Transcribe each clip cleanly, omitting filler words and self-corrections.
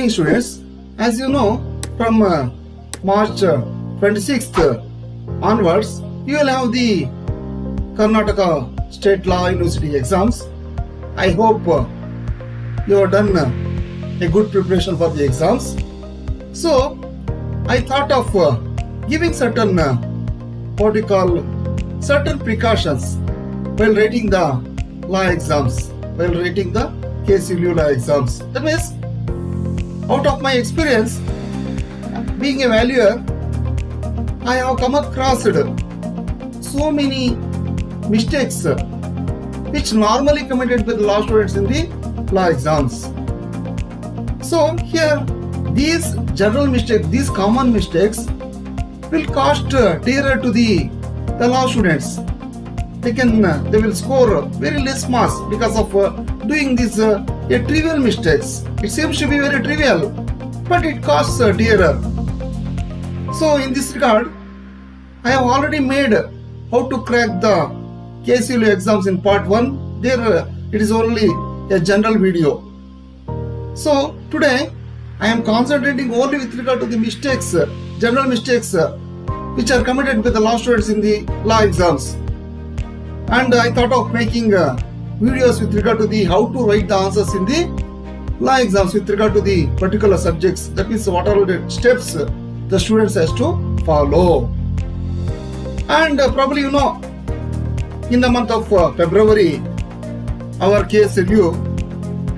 evening, students. As you know, from March 26th onwards, you will have the Karnataka State Law University exams. I hope you have done a good preparation for the exams. So, I thought of giving certain certain precautions while writing the law exams, while writing the KCLU law exams. That means, out of my experience, being a valuer, I have come across so many mistakes which normally committed by the law students in the law exams. So here, these general mistakes, these common mistakes will cost dearer to the law students. They will score very less marks because of doing these trivial mistakes. It seems to be very trivial, but it costs dearer. So in this regard, I have already made how to crack the KCLU exams in part 1. There it is only a general video. So today I am concentrating only with regard to the mistakes, general mistakes which are committed by the law students in the law exams. And I thought of making videos with regard to the how to write the answers in the law exams with regard to the particular subjects. That means what are the steps the students has to follow. And probably you know, in the month of February, our KSLU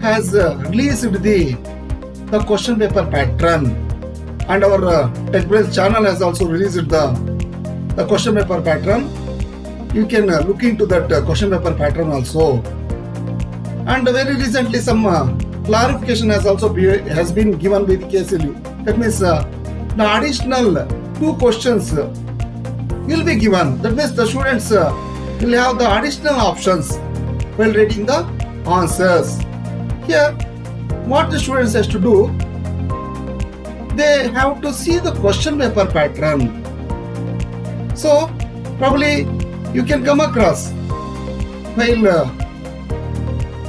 has released the question paper pattern, and our TechBrains channel has also released the question paper pattern. You can look into that question paper pattern also. And very recently some clarification has been given by the KSLU. That means the additional 2 questions will be given. That means the students will have the additional options while writing the answers. Here, what the students has to do, they have to see the question paper pattern. So, probably you can come across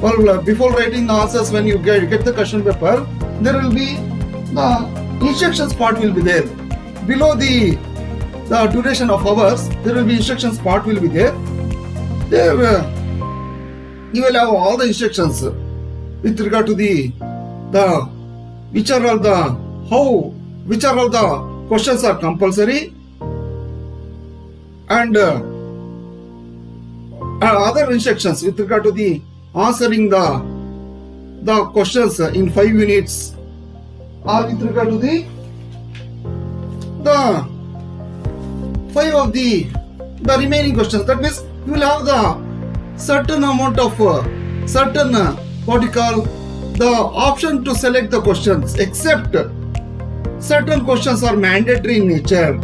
while before writing the answers, when you get the question paper, there will be the instructions part will be there. Below the duration of hours, there will be instructions part will be there. There you will have all the instructions with regard to which are all the questions are compulsory, and other instructions with regard to the answering the questions in 5 units, or with regard to the 5 of the remaining questions. That means you will have the certain amount of the option to select the questions, except certain questions are mandatory in nature.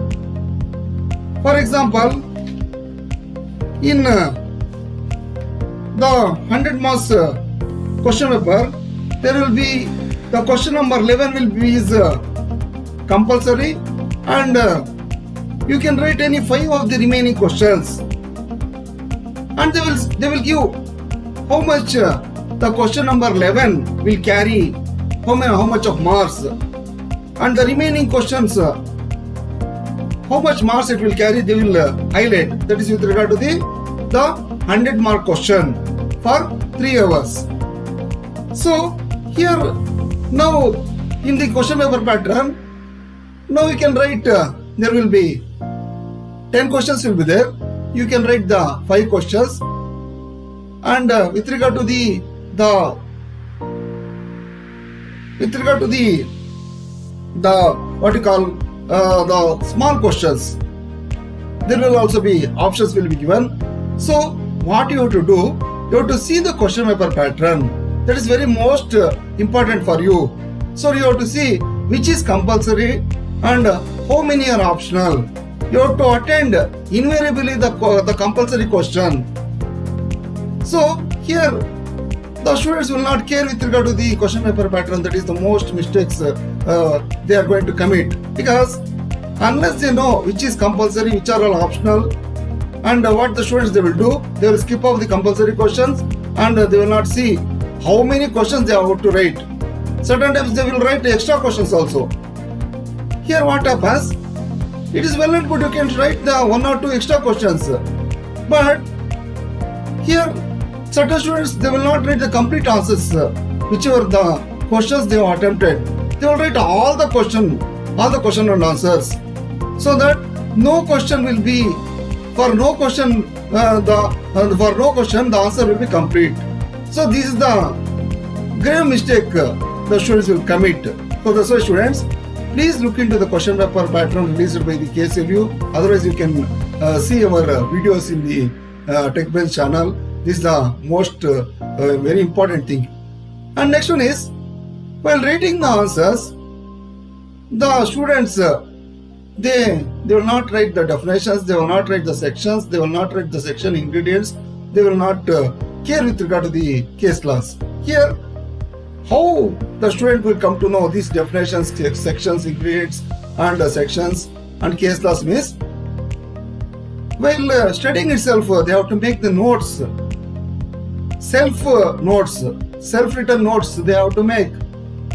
For example, in the 100 marks question paper, there will be the question number 11 will be compulsory, and you can write any 5 of the remaining questions, and they will give how much the question number 11 will carry, how much of marks, and the remaining questions how much marks it will carry, they will highlight. That is with regard to the 100 mark question for 3 hours. So here now in the question paper pattern, now you can write there will be 10 questions will be there. You can write the 5 questions, and with regard to the what you call the small questions, there will also be options will be given. So what you have to do, you have to see the question paper pattern. That is very most important for you. So you have to see which is compulsory and how many are optional. You have to attend invariably the compulsory question. So here the students will not care with regard to the question paper pattern. That is the most mistakes they are going to commit, because unless they know which is compulsory, which are all optional, and what the students they will do, they will skip off the compulsory questions, and they will not see how many questions they have to write. Certain times they will write extra questions also. Here what happens? It is well and good you can write the 1 or 2 extra questions. But here certain students they will not write the complete answers, whichever the questions they have attempted. They will write all the question and answers, so that no question will be for no question the answer will be complete. So this is the grave mistake the students will commit. So that's why students, please look into the question paper pattern released by the KSLU. Otherwise you can see our videos in the TechBench channel. This is the most very important thing. And next one is, while writing the answers, the students they will not write the definitions, they will not write the sections, they will not write the section ingredients, they will not care with regard to the case class. Here, how the student will come to know these definitions, sections, ingredients and sections and case class means, while studying itself, they have to make the notes, self-written notes they have to make.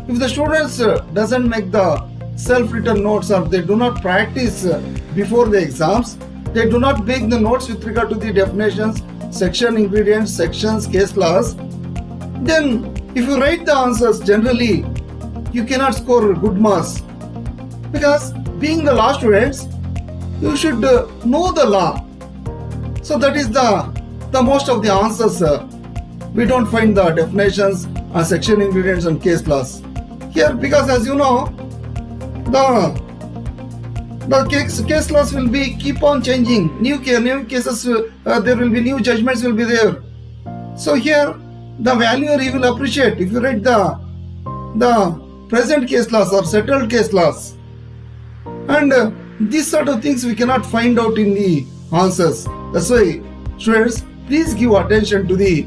If the students doesn't make the self-written notes or they do not practice before the exams, they do not make the notes with regard to the definitions, section, ingredients, sections, case class, then if you write the answers generally, you cannot score good marks. Because being the law students, you should know the law. So that is the most of the answers. We don't find the definitions and section ingredients and case class. Here, because as you know, the case class will be keep on changing. New cases, there will be new judgments will be there. So here, the valuer he will appreciate if you write the present case class or settled case class. And these sort of things we cannot find out in the answers. That's why students, please give attention to the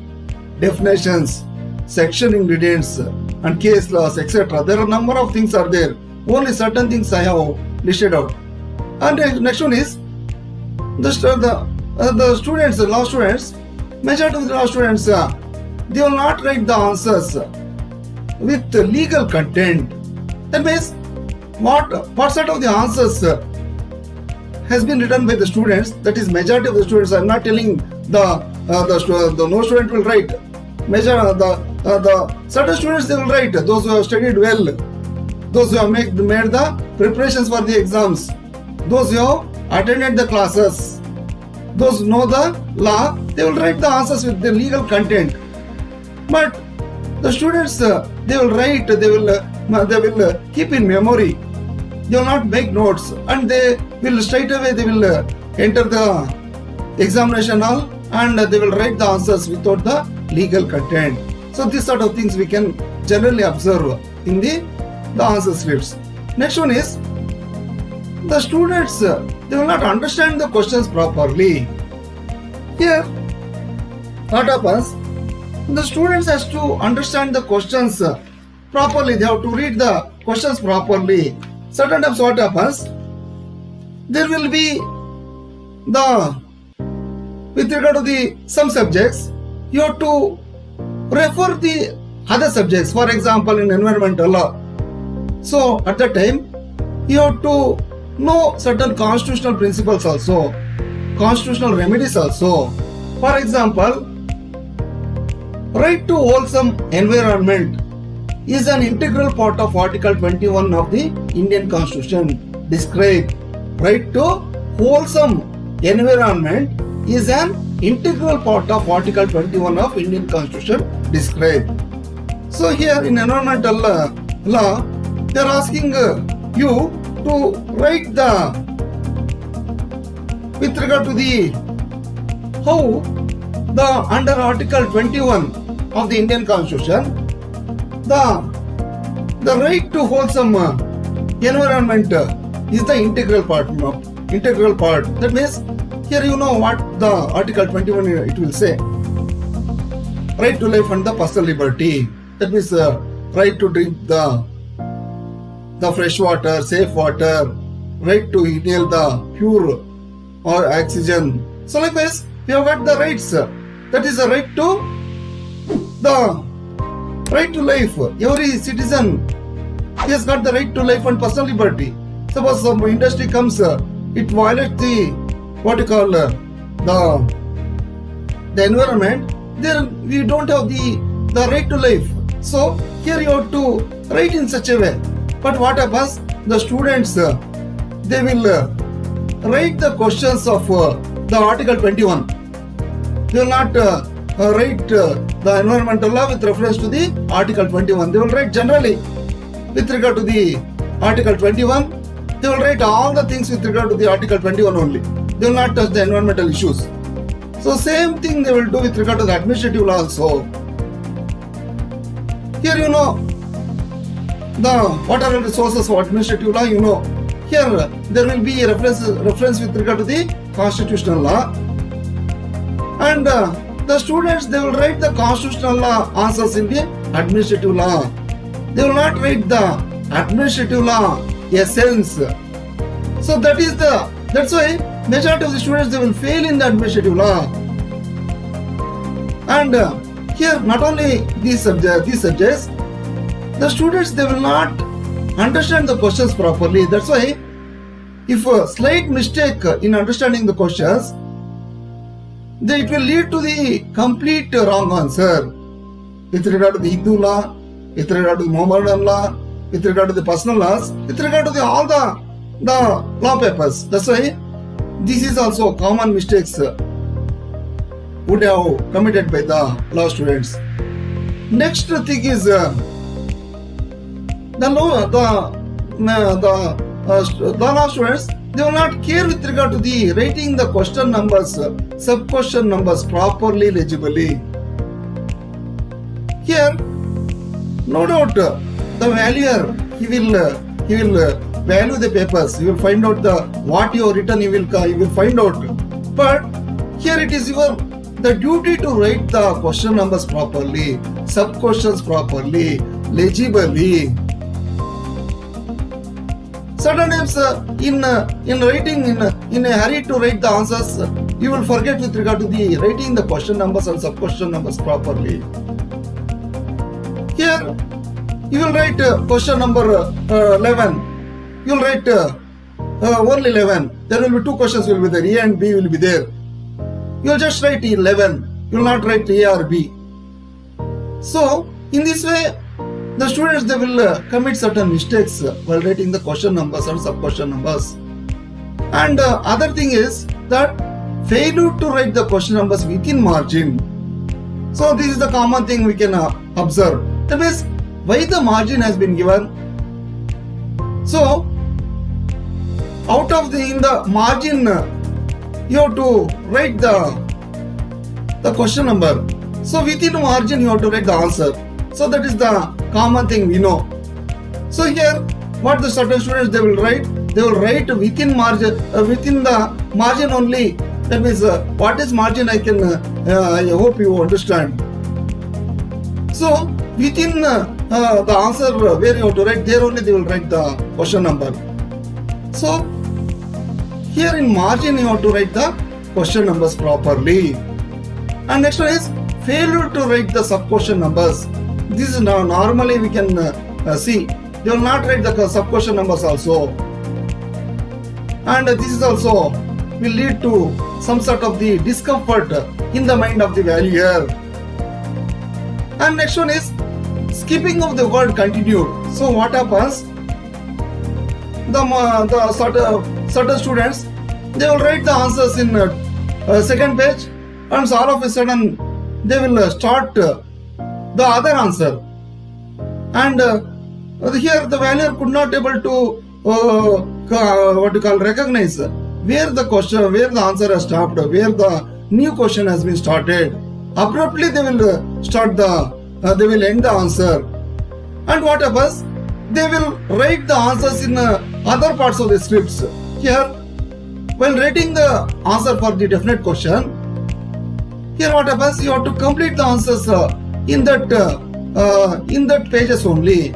definitions, section ingredients and case laws, etc. There are a number of things are there. Only certain things I have listed out. And the next one is the students, the law students, majority of the law students, they will not write the answers with legal content. That means what sort of the answers has been written by the students, that is majority of the students. I am not telling the no student will write. The certain students they will write, those who have studied well, those who have made the preparations for the exams, those who have attended the classes, those who know the law, they will write the answers with the legal content. But the students they will write, they will keep in memory. They will not make notes, and they will straight away they will enter the examination hall and they will write the answers without the legal content. So these sort of things we can generally observe in the answer scripts. Next one is the students they will not understand the questions properly. Here what happens, the students has to understand the questions properly. They have to read the questions properly. Certain times what happens, there will be with regard to some subjects, you have to refer the other subjects. For example, in environmental law, so at that time you have to know certain constitutional principles also, constitutional remedies also. For example, right to wholesome environment is an integral part of Article 21 of the Indian Constitution. Describe right to wholesome environment is an integral part of Article 21 of Indian Constitution. Describe. So here in environmental law, they are asking you to write with regard to how under Article 21 of the Indian Constitution, the right to wholesome environment is the integral part. That means here you know what the Article 21 it will say. Right to life and the personal liberty. That means right to drink the fresh water, safe water, right to inhale the pure or oxygen. So likewise, we have got the rights. That is the right to Right to life. Every citizen, he has got the right to life and personal liberty. Suppose some industry comes, it violates the what you call the environment. Then we don't have the right to life. So here you have to write in such a way. But what happens? The students they will write the questions of the Article 21. They will not write the environmental law with reference to the Article 21. They will write generally with regard to the Article 21. They will write all the things with regard to the Article 21 only. They will not touch the environmental issues. So same thing they will do with regard to the administrative law also. Here you know what are the sources of administrative law, you know. Here there will be a reference with regard to the constitutional law. And the students, they will write the constitutional law answers in the administrative law. They will not write the administrative law essence. So that's why majority of the students, they will fail in the administrative law. And here not only these subjects, the students, they will not understand the questions properly. That's why if a slight mistake in understanding the questions, then it will lead to the complete wrong answer with regard to the Hindu law, with regard to the Mohammedan law, with regard to the personal laws, with regard to all the law papers. That's why this is also common mistakes would have committed by the law students. Next thing is the law students, they will not care with regard to the writing the question numbers, sub-question numbers properly, legibly. Here, no doubt, the valuer, he will value the papers. He will find out what you have written. He will find out. But here it is the duty to write the question numbers properly, sub-questions properly, legibly. Certain times in writing in a hurry to write the answers, you will forget with regard to the writing the question numbers and sub-question numbers properly. Here you will write question number 11. You will write only 11. There will be two questions will be there. A and B will be there. You will just write 11. You will not write A or B. So in this way, the students, they will commit certain mistakes while writing the question numbers and sub-question numbers. And other thing is that failure to write the question numbers within margin. So this is the common thing we can observe. That means why the margin has been given. So out of in the margin, you have to write the question number. So within margin, you have to write the answer. So that is the common thing we know. So here, what the certain students they will write within margin, within the margin only. That means what is margin? I hope you understand. So within the answer where you have to write, there only they will write the question number. So here in margin you have to write the question numbers properly. And next one is failure to write the sub-question numbers. This is now normally we can see. They will not write the sub-question numbers also. And this is also will lead to some sort of the discomfort in the mind of the valuer. And next one is skipping of the word continued. So what happens? The certain students, they will write the answers in second page, and so all of a sudden they will start the other answer. And here the valuer could not able to recognize where the answer has stopped, where the new question has been started. Abruptly they will they will end the answer. And what happens? They will write the answers in other parts of the scripts. Here, while writing the answer for the definite question, here what happens? You have to complete the answers in that pages only.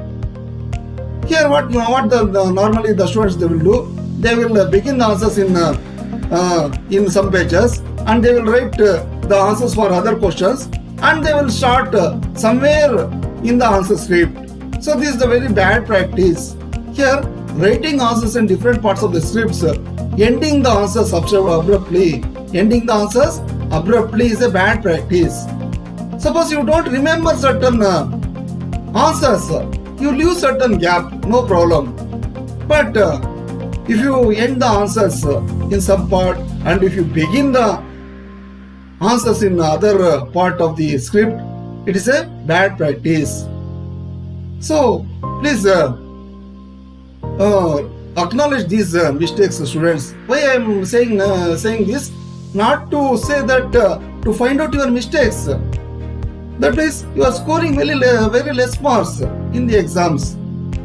Here normally the students they will do, they will begin the answers in some pages, and they will write the answers for other questions, and they will start somewhere in the answer script. So this is the very bad practice. Here, writing answers in different parts of the scripts, ending the answers abruptly. Ending the answers abruptly is a bad practice. Suppose you don't remember certain answers, you leave certain gap, no problem. But if you end the answers in some part and if you begin the answers in other part of the script, it is a bad practice. So please acknowledge these mistakes, students. Why I am saying this? Not to say that to find out your mistakes. That means you are scoring very less marks in the exams.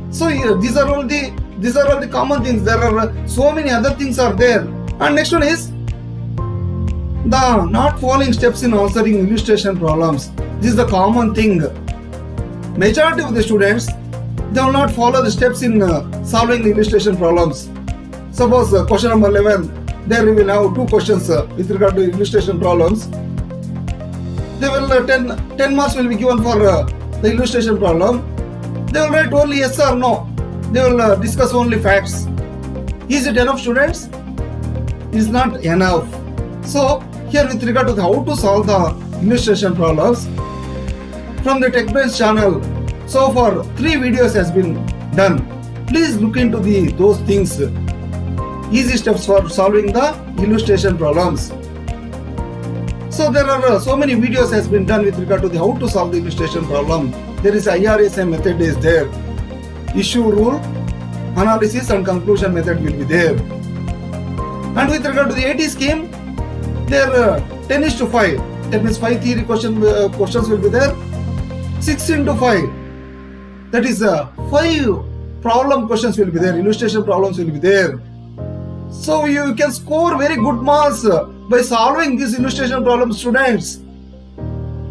So these are all the common things. There are so many other things are there. And next one is the not following steps in answering illustration problems. This is the common thing. Majority of the students, they will not follow the steps in solving the illustration problems. Suppose question number 11, there we will have two questions with regard to illustration problems. They will 10 marks will be given for the illustration problem. They will write only yes or no. They will discuss only facts. Is it enough, students? It is not enough. So here with regard to how to solve the illustration problems, from the TechBrains channel, so far 3 videos has been done. Please look into those things. Easy steps for solving the illustration problems. So there are so many videos has been done with regard to how to solve the illustration problem. There is IRSA method is there. Issue rule, analysis and conclusion method will be there. And with regard to the AT scheme, there 10:5. That means 5 theory questions will be there. 6:5. That is 5 problem questions will be there. Illustration problems will be there. So you can score very good marks by solving these illustration problems, students.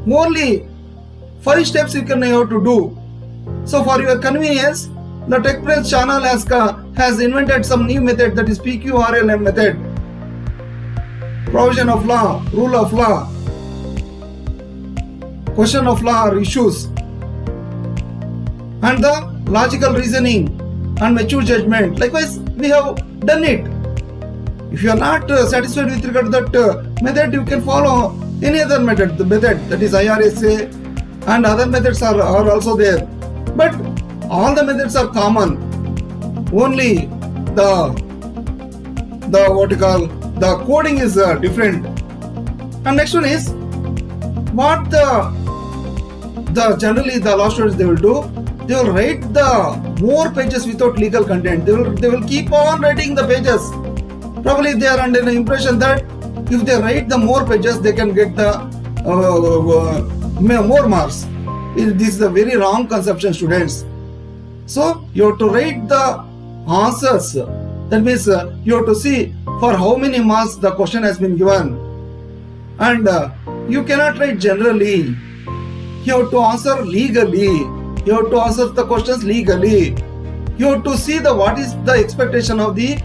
Only 5 steps you can have to do. So for your convenience, the TechBrains channel has invented some new method, that is PQRLM method. Provision of law, rule of law, question of law or issues, and the logical reasoning and mature judgment. Likewise, we have done it. If you are not satisfied with regard to that method, you can follow any other method. The method that is IRSA and other methods are also there. But all the methods are common. Only the coding is different. And next one is what generally the law students they will do. They will write the more pages without legal content. They will keep on writing the pages. Probably they are under the impression that if they write the more pages, they can get the more marks. This is a very wrong conception, students. So you have to write the answers. That means you have to see for how many marks the question has been given. And you cannot write generally. You have to answer legally. You have to answer the questions legally. You have to see what is the expectation of the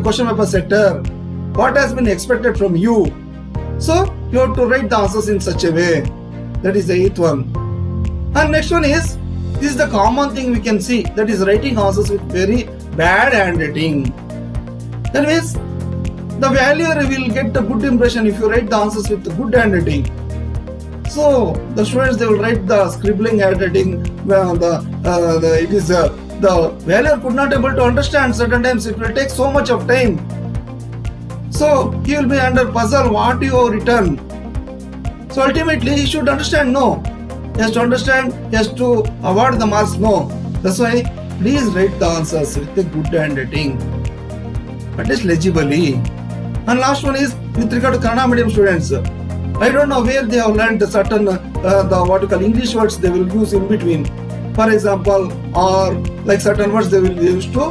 question paper setter. What has been expected from you. So you have to write the answers in such a way. That is the 8th one. And next one is, this is the common thing we can see, that is writing answers with very bad handwriting. That means the valuer will get a good impression if you write the answers with good handwriting. So the students, they will write the scribbling handwriting. The valuer could not able to understand. Certain times it will take so much of time. So he will be under puzzle what you have written. So ultimately he should understand no. He has to understand, he has to award the marks no. That's why please write the answers with a good handwriting, at least legibly. And last one is with regard to Kannada medium students. I don't know where they have learned certain English words they will use in between. For example, or like certain words they will use to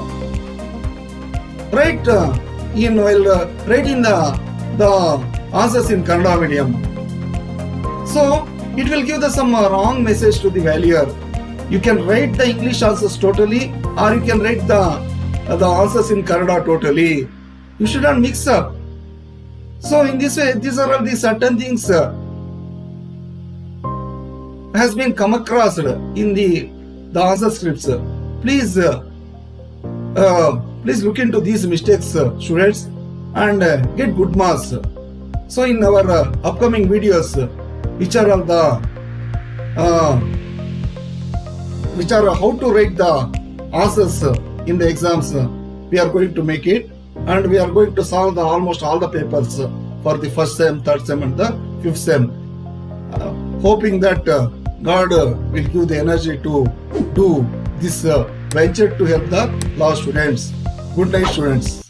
write while writing the answers in Kannada medium. So it will give some wrong message to the valuer. You can write the English answers totally, or you can write the answers in Kannada totally. You should not mix up. So in this way, these are all the certain things has been come across in the answer scripts, please please look into these mistakes, students, and get good marks. So in our upcoming videos, which are all the which are how to write the answers in the exams, we are going to make it, and we are going to solve almost all the papers for the first sem, third sem, and the fifth sem. Hoping that God will give the energy to do this venture to help the law students. Good night, students.